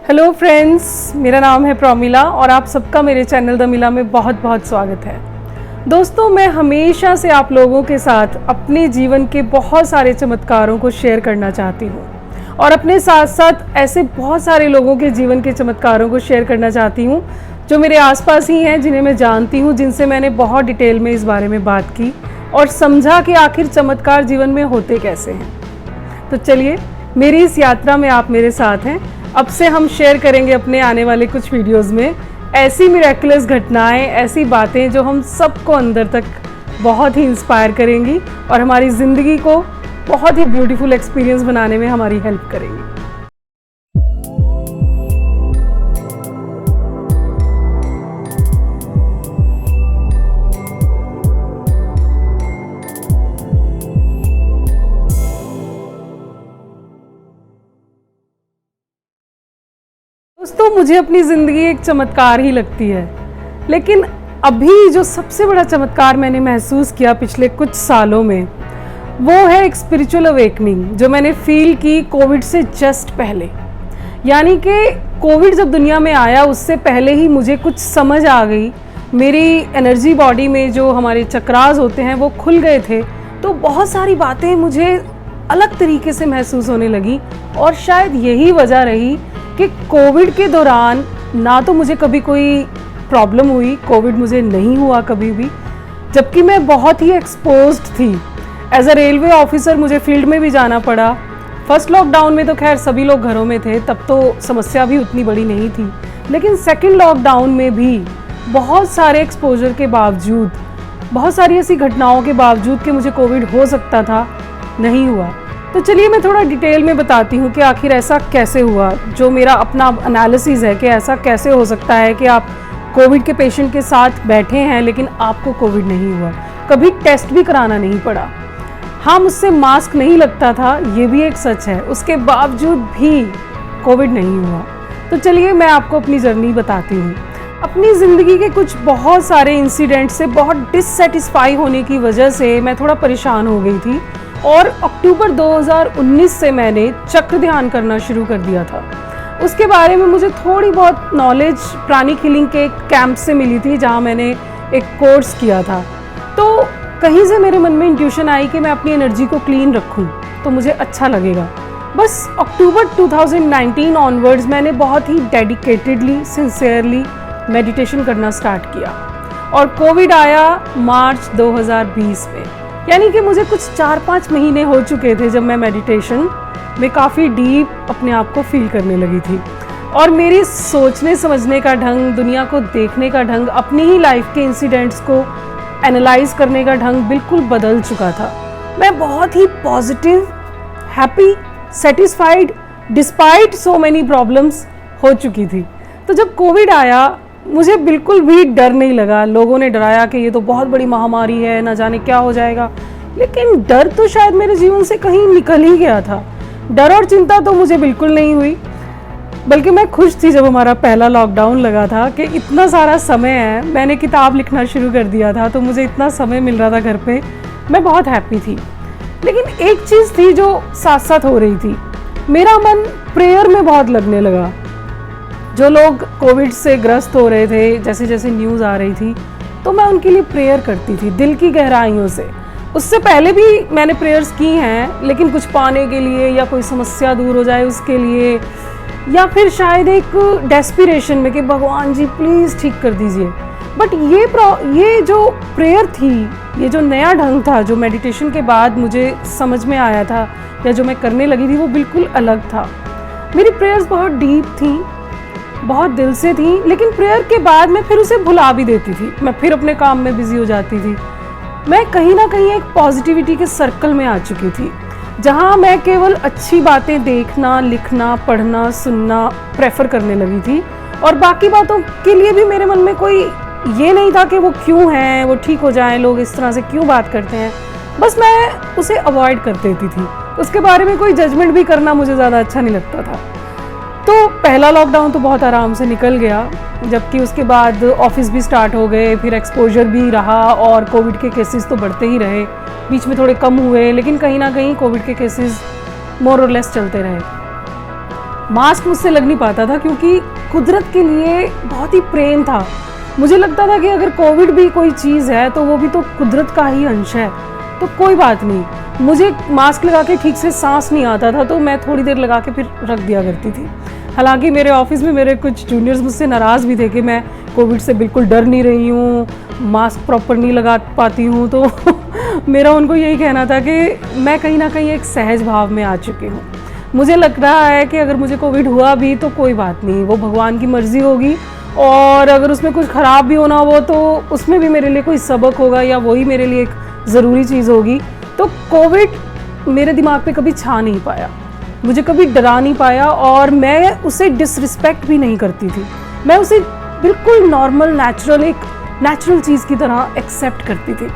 Hello friends, मेरा नाम है प्रोमिला और आप सबका मेरे चैनल द मिला में बहुत बहुत स्वागत है। दोस्तों, मैं हमेशा से आप लोगों के साथ अपने जीवन के बहुत सारे चमत्कारों को शेयर करना चाहती हूँ और अपने साथ साथ ऐसे बहुत सारे लोगों के जीवन के चमत्कारों को शेयर करना चाहती हूँ जो मेरे आसपास ही हैं, जिन्हें मैं जानती हूँ, जिनसे मैंने बहुत डिटेल में इस बारे में बात की और समझा कि आखिर चमत्कार जीवन में होते कैसे हैं। तो चलिए, मेरी इस यात्रा में आप मेरे साथ हैं। अब से हम शेयर करेंगे अपने आने वाले कुछ वीडियोस में ऐसी मिरेकुलस घटनाएं, ऐसी बातें जो हम सबको अंदर तक बहुत ही इंस्पायर करेंगी और हमारी ज़िंदगी को बहुत ही ब्यूटीफुल एक्सपीरियंस बनाने में हमारी हेल्प करेंगी। दोस्तों, मुझे अपनी ज़िंदगी एक चमत्कार ही लगती है, लेकिन अभी जो सबसे बड़ा चमत्कार मैंने महसूस किया पिछले कुछ सालों में, वो है एक स्पिरिचुअल अवेकनिंग जो मैंने फील की कोविड से जस्ट पहले। यानी कि कोविड जब दुनिया में आया उससे पहले ही मुझे कुछ समझ आ गई। मेरी एनर्जी बॉडी में जो हमारे चक्रास होते हैं वो खुल गए थे, तो बहुत सारी बातें मुझे अलग तरीके से महसूस होने लगी और शायद यही वजह रही कि कोविड के दौरान ना तो मुझे कभी कोई प्रॉब्लम हुई, कोविड मुझे नहीं हुआ कभी भी, जबकि मैं बहुत ही एक्सपोज्ड थी। एज अ रेलवे ऑफिसर मुझे फील्ड में भी जाना पड़ा। फर्स्ट लॉकडाउन में तो खैर सभी लोग घरों में थे, तब तो समस्या भी उतनी बड़ी नहीं थी, लेकिन सेकेंड लॉकडाउन में भी बहुत सारे एक्सपोजर के बावजूद, बहुत सारी ऐसी घटनाओं के बावजूद कि मुझे कोविड हो सकता था, नहीं हुआ। तो चलिए मैं थोड़ा डिटेल में बताती हूँ कि आखिर ऐसा कैसे हुआ। जो मेरा अपना एनालिसिस है कि ऐसा कैसे हो सकता है कि आप कोविड के पेशेंट के साथ बैठे हैं लेकिन आपको कोविड नहीं हुआ, कभी टेस्ट भी कराना नहीं पड़ा। हाँ, मुझसे मास्क नहीं लगता था, ये भी एक सच है, उसके बावजूद भी कोविड नहीं हुआ। तो चलिए मैं आपको अपनी जर्नी बताती हूँ। अपनी ज़िंदगी के कुछ बहुत सारे इंसिडेंट से बहुत डिससेटिस्फाई होने की वजह से मैं थोड़ा परेशान हो गई थी और अक्टूबर 2019 से मैंने चक्र ध्यान करना शुरू कर दिया था। उसके बारे में मुझे थोड़ी बहुत नॉलेज प्राणिक हीलिंग के कैंप से मिली थी, जहाँ मैंने एक कोर्स किया था। तो कहीं से मेरे मन में इंट्यूशन आई कि मैं अपनी एनर्जी को क्लीन रखूं तो मुझे अच्छा लगेगा। बस अक्टूबर 2019 ऑनवर्ड्स मैंने बहुत ही डेडिकेटेडली, सिंसियरली मेडिटेशन करना स्टार्ट किया और कोविड आया मार्च 2020 में। यानी कि मुझे कुछ 4-5 महीने हो चुके थे जब मैं मेडिटेशन में काफ़ी डीप अपने आप को फील करने लगी थी और मेरी सोचने समझने का ढंग, दुनिया को देखने का ढंग, अपनी ही लाइफ के इंसिडेंट्स को एनालाइज करने का ढंग बिल्कुल बदल चुका था। मैं बहुत ही positive, happy, satisfied despite so many problems हो चुकी थी। तो जब कोविड आया मुझे बिल्कुल भी डर नहीं लगा। लोगों ने डराया कि ये तो बहुत बड़ी महामारी है, ना जाने क्या हो जाएगा, लेकिन डर तो शायद मेरे जीवन से कहीं निकल ही गया था। डर और चिंता तो मुझे बिल्कुल नहीं हुई, बल्कि मैं खुश थी जब हमारा पहला लॉकडाउन लगा था कि इतना सारा समय है। मैंने किताब लिखना शुरू कर दिया था तो मुझे इतना समय मिल रहा था घर पे, मैं बहुत हैप्पी थी। लेकिन एक चीज़ थी जो साथ साथ हो रही थी, मेरा मन प्रेयर में बहुत लगने लगा। जो लोग कोविड से ग्रस्त हो रहे थे, जैसे जैसे न्यूज़ आ रही थी, तो मैं उनके लिए प्रेयर करती थी दिल की गहराइयों से। उससे पहले भी मैंने प्रेयर्स की हैं, लेकिन कुछ पाने के लिए या कोई समस्या दूर हो जाए उसके लिए, या फिर शायद एक डेस्पिरेशन में कि भगवान जी प्लीज़ ठीक कर दीजिए। बट ये जो प्रेयर थी, ये जो नया ढंग था जो मेडिटेशन के बाद मुझे समझ में आया था या जो मैं करने लगी थी, वो बिल्कुल अलग था। मेरी प्रेयर्स बहुत डीप थी, बहुत दिल से थी, लेकिन प्रेयर के बाद मैं फिर उसे भुला भी देती थी, मैं फिर अपने काम में बिजी हो जाती थी। मैं कहीं ना कहीं एक पॉजिटिविटी के सर्कल में आ चुकी थी, जहाँ मैं केवल अच्छी बातें देखना, लिखना, पढ़ना, सुनना प्रेफर करने लगी थी और बाकी बातों के लिए भी मेरे मन में कोई ये नहीं था कि वो क्यों हैं, वो ठीक हो जाएं, लोग इस तरह से क्यों बात करते हैं। बस मैं उसे अवॉइड कर देती थी, उसके बारे में कोई जजमेंट भी करना मुझे ज़्यादा अच्छा नहीं लगता था। तो पहला लॉकडाउन तो बहुत आराम से निकल गया, जबकि उसके बाद ऑफिस भी स्टार्ट हो गए, फिर एक्सपोजर भी रहा और कोविड के केसेस तो बढ़ते ही रहे। बीच में थोड़े कम हुए, लेकिन कहीं ना कहीं कोविड के केसेस मोर और लेस चलते रहे। मास्क मुझसे लग नहीं पाता था क्योंकि कुदरत के लिए बहुत ही प्रेम था। मुझे लगता था कि अगर कोविड भी कोई चीज़ है तो वो भी तो कुदरत का ही अंश है, तो कोई बात नहीं। मुझे मास्क लगा के ठीक से सांस नहीं आता था तो मैं थोड़ी देर लगा के फिर रख दिया करती थी। हालांकि मेरे ऑफिस में मेरे कुछ जूनियर्स मुझसे नाराज़ भी थे कि मैं कोविड से बिल्कुल डर नहीं रही हूँ, मास्क प्रॉपर नहीं लगा पाती हूँ, तो मेरा उनको यही कहना था कि मैं कहीं ना कहीं एक सहज भाव में आ चुकी हूँ। मुझे लग रहा है कि अगर मुझे कोविड हुआ भी तो कोई बात नहीं, वो भगवान की मर्ज़ी होगी, और अगर उसमें कुछ ख़राब भी होना हो तो उसमें भी मेरे लिए कोई सबक होगा या वही मेरे लिए एक ज़रूरी चीज़ होगी। तो कोविड मेरे दिमाग पे कभी छा नहीं पाया, मुझे कभी डरा नहीं पाया, और मैं उसे डिसरिस्पेक्ट भी नहीं करती थी। मैं उसे बिल्कुल नॉर्मल नेचुरल चीज़ की तरह एक्सेप्ट करती थी।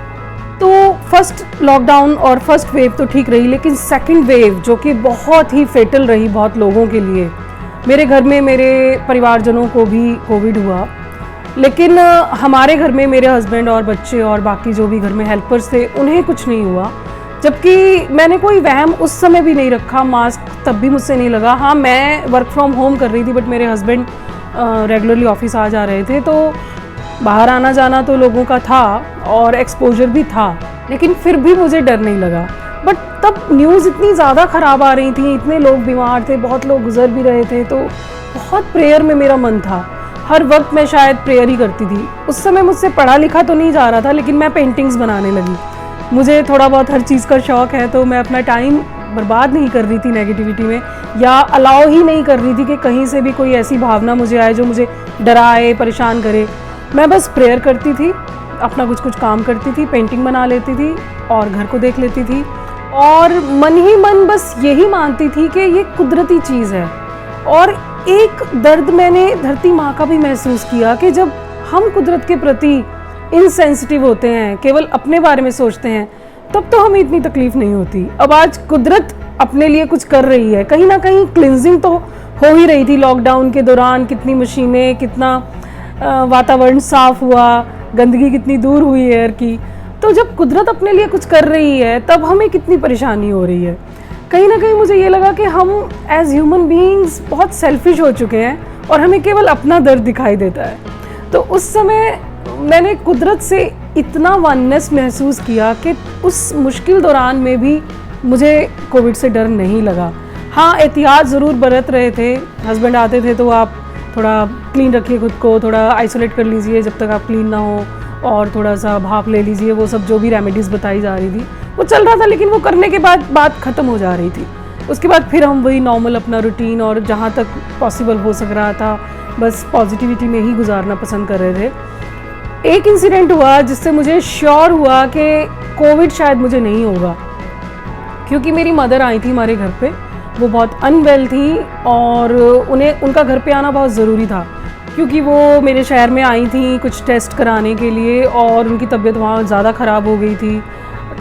तो फर्स्ट लॉकडाउन और फर्स्ट वेव तो ठीक रही, लेकिन सेकंड वेव जो कि बहुत ही फेटल रही बहुत लोगों के लिए। मेरे घर में मेरे परिवारजनों को भी कोविड हुआ, लेकिन हमारे घर में मेरे हस्बैंड और बच्चे और बाकी जो भी घर में हेल्पर्स थे उन्हें कुछ नहीं हुआ। जबकि मैंने कोई वहम उस समय भी नहीं रखा, मास्क तब भी मुझसे नहीं लगा। हाँ, मैं वर्क फ्रॉम होम कर रही थी, बट मेरे हस्बैंड रेगुलरली ऑफिस आ जा रहे थे, तो बाहर आना जाना तो लोगों का था और एक्सपोजर भी था, लेकिन फिर भी मुझे डर नहीं लगा। बट तब न्यूज़ इतनी ज़्यादा ख़राब आ रही थी, इतने लोग बीमार थे, बहुत लोग गुजर भी रहे थे, तो बहुत प्रेयर में मेरा मन था। हर वक्त मैं शायद प्रेयर ही करती थी। उस समय मुझसे पढ़ा लिखा तो नहीं जा रहा था, लेकिन मैं पेंटिंग्स बनाने लगी। मुझे थोड़ा बहुत हर चीज़ का शौक़ है, तो मैं अपना टाइम बर्बाद नहीं कर रही थी नेगेटिविटी में, या अलाउ ही नहीं कर रही थी कि कहीं से भी कोई ऐसी भावना मुझे आए जो मुझे डराए, परेशान करे। मैं बस प्रेयर करती थी, अपना कुछ काम करती थी, पेंटिंग बना लेती थी और घर को देख लेती थी, और मन ही मन बस यही मानती थी कि ये कुदरती चीज़ है। और एक दर्द मैंने धरती माँ का भी महसूस किया कि जब हम कुदरत के प्रति इनसेंसिटिव होते हैं, केवल अपने बारे में सोचते हैं, तब तो हमें इतनी तकलीफ नहीं होती। अब आज कुदरत अपने लिए कुछ कर रही है, कहीं ना कहीं क्लिनजिंग तो हो ही रही थी। लॉकडाउन के दौरान कितनी मशीनें, कितना वातावरण साफ हुआ, गंदगी कितनी दूर हुई एयर की। तो जब कुदरत अपने लिए कुछ कर रही है तब हमें कितनी परेशानी हो रही है। कहीं ना कहीं मुझे ये लगा कि हम एज ह्यूमन बीइंग्स बहुत सेल्फिश हो चुके हैं और हमें केवल अपना दर्द दिखाई देता है। तो उस समय मैंने कुदरत से इतना वननेस महसूस किया कि उस मुश्किल दौरान में भी मुझे कोविड से डर नहीं लगा। हाँ, एहतियात ज़रूर बरत रहे थे। हस्बैंड आते थे तो आप थोड़ा क्लीन रखिए खुद को, थोड़ा आइसोलेट कर लीजिए जब तक आप क्लीन ना हो, और थोड़ा सा भाप ले लीजिए, वो सब जो भी रेमेडीज़ बताई जा रही थी वो चल रहा था। लेकिन वो करने के बाद बात ख़त्म हो जा रही थी। उसके बाद फिर हम वही नॉर्मल अपना रूटीन, और जहाँ तक पॉसिबल हो सक रहा था बस पॉजिटिविटी में ही गुजारना पसंद कर रहे थे। एक इंसिडेंट हुआ जिससे मुझे श्योर हुआ कि कोविड शायद मुझे नहीं होगा, क्योंकि मेरी मदर आई थी हमारे घर पे। वो बहुत अनवेल थी और उनका घर पे आना बहुत ज़रूरी था, क्योंकि वो मेरे शहर में आई थी कुछ टेस्ट कराने के लिए, और उनकी तबीयत वहाँ ज़्यादा ख़राब हो गई थी।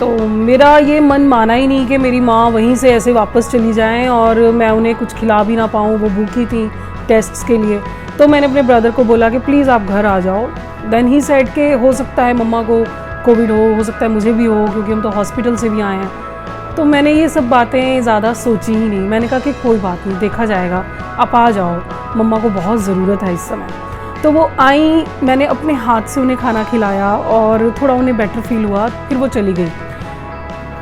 तो मेरा ये मन माना ही नहीं कि मेरी माँ वहीं से ऐसे वापस चली जाएं और मैं उन्हें कुछ खिला भी ना पाऊँ। वो भूखी थी टेस्ट्स के लिए। तो मैंने अपने ब्रदर को बोला कि प्लीज़ आप घर आ जाओ। देन ही सेड के हो सकता है मम्मा को कोविड हो सकता है मुझे भी हो, क्योंकि हम तो हॉस्पिटल से भी आए हैं। तो मैंने ये सब बातें ज़्यादा सोची ही नहीं। मैंने कहा कि कोई बात नहीं, देखा जाएगा, आप आ जाओ, मम्मा को बहुत ज़रूरत है इस समय। तो वो आई, मैंने अपने हाथ से उन्हें खाना खिलाया और थोड़ा उन्हें बेटर फील हुआ, फिर वो चली गई।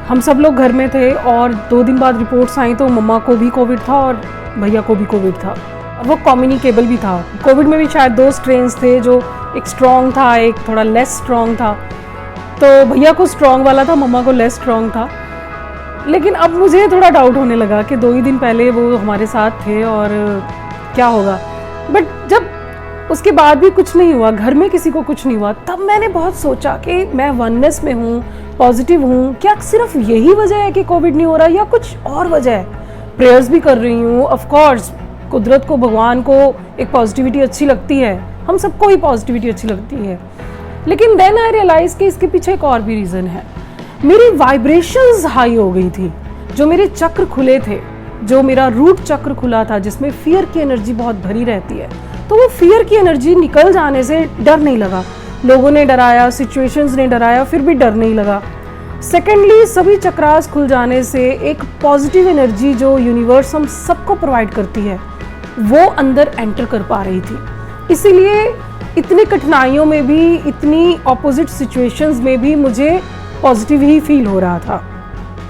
हम सब लोग घर में थे और 2 दिन बाद रिपोर्ट्स आई तो मम्मा को भी कोविड था और भैया को भी कोविड था, और वो कम्युनिकेबल भी था। कोविड में भी शायद 2 स्ट्रेन्स थे, जो एक स्ट्रॉन्ग था, एक थोड़ा लेस स्ट्रॉन्ग था। तो भैया को स्ट्रॉन्ग वाला था, मम्मा को लेस स्ट्रॉन्ग था। लेकिन अब मुझे थोड़ा डाउट होने लगा कि 2 ही दिन पहले वो हमारे साथ थे और क्या होगा। बट जब उसके बाद भी कुछ नहीं हुआ, घर में किसी को कुछ नहीं हुआ, तब मैंने बहुत सोचा कि मैं वननेस में हूँ, पॉजिटिव हूँ, क्या सिर्फ यही वजह है कि कोविड नहीं हो रहा या कुछ और वजह है। प्रेयर्स भी कर रही हूँ, ऑफ कोर्स कुदरत को, भगवान को एक पॉजिटिविटी अच्छी लगती है, हम सबको ही पॉजिटिविटी अच्छी लगती है। लेकिन देन आई रियलाइज कि इसके पीछे एक और भी रीज़न है। मेरी वाइब्रेशंस हाई हो गई थी, जो मेरे चक्र खुले थे, जो मेरा रूट चक्र खुला था, जिसमें फियर की एनर्जी बहुत भरी रहती है, तो वो फियर की एनर्जी निकल जाने से डर नहीं लगा। लोगों ने डराया, सिचुएशंस ने डराया, फिर भी डर नहीं लगा। सेकेंडली, सभी चक्रास खुल जाने से एक पॉजिटिव एनर्जी जो यूनिवर्स हम सबको प्रोवाइड करती है, वो अंदर एंटर कर पा रही थी। इसीलिए इतनी कठिनाइयों में भी, इतनी ऑपोजिट सिचुएशंस में भी मुझे पॉजिटिव ही फील हो रहा था।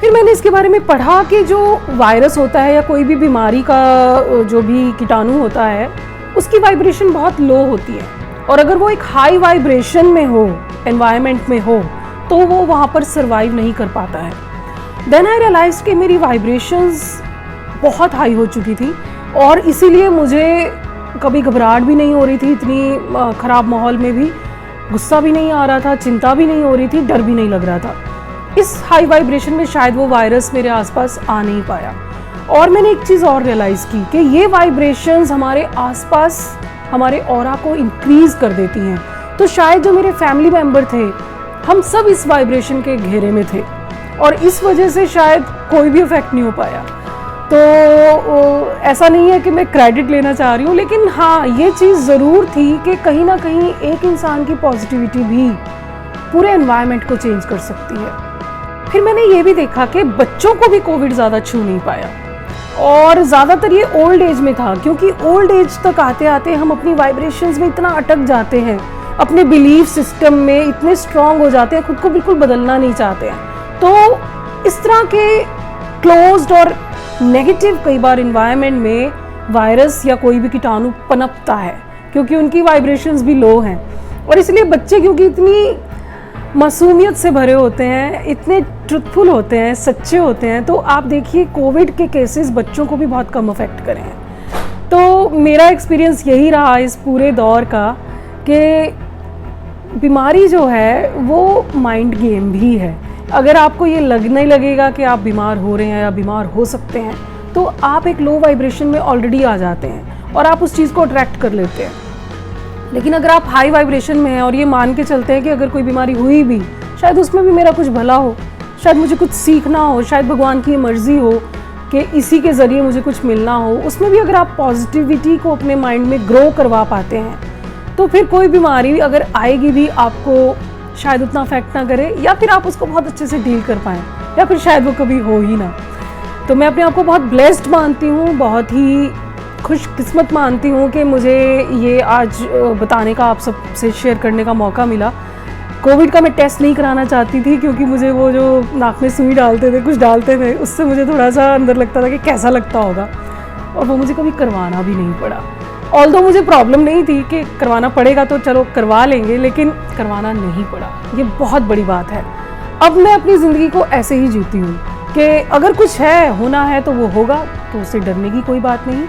फिर मैंने इसके बारे में पढ़ा कि जो वायरस होता है या कोई भी बीमारी का जो भी कीटाणु होता है, उसकी वाइब्रेशन बहुत लो होती है, और अगर वो एक हाई वाइब्रेशन में हो, एनवायरनमेंट में हो, तो वो वहाँ पर सर्वाइव नहीं कर पाता है। देन आई रियलाइज कि मेरी वाइब्रेशंस बहुत हाई हो चुकी थी, और इसीलिए मुझे कभी घबराहट भी नहीं हो रही थी, इतनी ख़राब माहौल में भी गुस्सा भी नहीं आ रहा था, चिंता भी नहीं हो रही थी, डर भी नहीं लग रहा था। इस हाई वाइब्रेशन में शायद वो वायरस मेरे आसपास आ नहीं पाया। और मैंने एक चीज़ और रियलाइज़ की कि ये वाइब्रेशंस हमारे आसपास हमारे ऑरा को इंक्रीज़ कर देती हैं। तो शायद जो मेरे फैमिली मेम्बर थे, हम सब इस वाइब्रेशन के घेरे में थे, और इस वजह से शायद कोई भी इफेक्ट नहीं हो पाया। तो ऐसा नहीं है कि मैं क्रेडिट लेना चाह रही हूँ, लेकिन हाँ, ये चीज़ ज़रूर थी कि कहीं ना कहीं एक इंसान की पॉजिटिविटी भी पूरे एनवायरनमेंट को चेंज कर सकती है। फिर मैंने ये भी देखा कि बच्चों को भी कोविड ज़्यादा छू नहीं पाया, और ज़्यादातर ये ओल्ड एज में था, क्योंकि ओल्ड एज तक आते आते हम अपनी वाइब्रेशंस में इतना अटक जाते हैं, अपने बिलीफ सिस्टम में इतने स्ट्रांग हो जाते हैं, खुद को बिल्कुल बदलना नहीं चाहते हैं। तो इस तरह के क्लोज्ड और नेगेटिव कई बार इन्वायरमेंट में वायरस या कोई भी कीटाणु पनपता है, क्योंकि उनकी वाइब्रेशंस भी लो हैं। और इसलिए बच्चे क्योंकि इतनी मासूमियत से भरे होते हैं, इतने ट्रुथफुल होते हैं, सच्चे होते हैं, तो आप देखिए कोविड के केसेस बच्चों को भी बहुत कम अफेक्ट करे हैं। तो मेरा एक्सपीरियंस यही रहा इस पूरे दौर का कि बीमारी जो है वो माइंड गेम भी है। अगर आपको ये लगने लगेगा कि आप बीमार हो रहे हैं या बीमार हो सकते हैं, तो आप एक लो वाइब्रेशन में ऑलरेडी आ जाते हैं और आप उस चीज़ को अट्रैक्ट कर लेते हैं। लेकिन अगर आप हाई वाइब्रेशन में हैं और ये मान के चलते हैं कि अगर कोई बीमारी हुई भी, शायद उसमें भी मेरा कुछ भला हो, शायद मुझे कुछ सीखना हो, शायद भगवान की मर्ज़ी हो कि इसी के ज़रिए मुझे कुछ मिलना हो, उसमें भी अगर आप पॉजिटिविटी को अपने माइंड में ग्रो करवा पाते हैं, तो फिर कोई बीमारी अगर आएगी भी आपको शायद उतना अफेक्ट ना करे, या फिर आप उसको बहुत अच्छे से डील कर पाएँ, या फिर शायद वो कभी हो ही ना। तो मैं अपने आप को बहुत ब्लेस्ड मानती हूँ, बहुत ही खुशकिस्मत मानती हूँ कि मुझे ये आज बताने का, आप सबसे शेयर करने का मौका मिला। कोविड का मैं टेस्ट नहीं कराना चाहती थी, क्योंकि मुझे वो जो नाक में सुई डालते थे, कुछ डालते थे, उससे मुझे थोड़ा सा अंदर लगता था कि कैसा लगता होगा, और वो मुझे कभी करवाना भी नहीं पड़ा। ऑल्दो मुझे प्रॉब्लम नहीं थी कि करवाना पड़ेगा तो चलो करवा लेंगे, लेकिन करवाना नहीं पड़ा, ये बहुत बड़ी बात है। अब मैं अपनी ज़िंदगी को ऐसे ही जीती हूँ कि अगर कुछ है, होना है तो वो होगा, तो उससे डरने की कोई बात नहीं।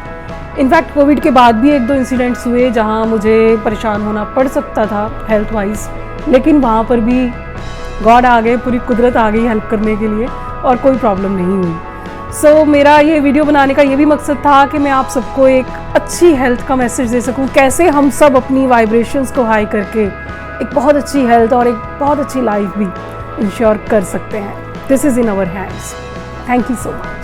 इनफैक्ट कोविड के बाद भी 1-2 इंसिडेंट्स हुए जहाँ मुझे परेशान होना पड़ सकता था हेल्थ वाइज, लेकिन वहाँ पर भी गॉड आ गए, पूरी कुदरत आ गई हेल्प करने के लिए, और कोई प्रॉब्लम नहीं हुई। सो मेरा ये वीडियो बनाने का ये भी मकसद था कि मैं आप सबको एक अच्छी हेल्थ का मैसेज दे सकूं, कैसे हम सब अपनी वाइब्रेशंस को हाई करके एक बहुत अच्छी हेल्थ और एक बहुत अच्छी लाइफ भी इंश्योर कर सकते हैं। This is in our hands. Thank you so much.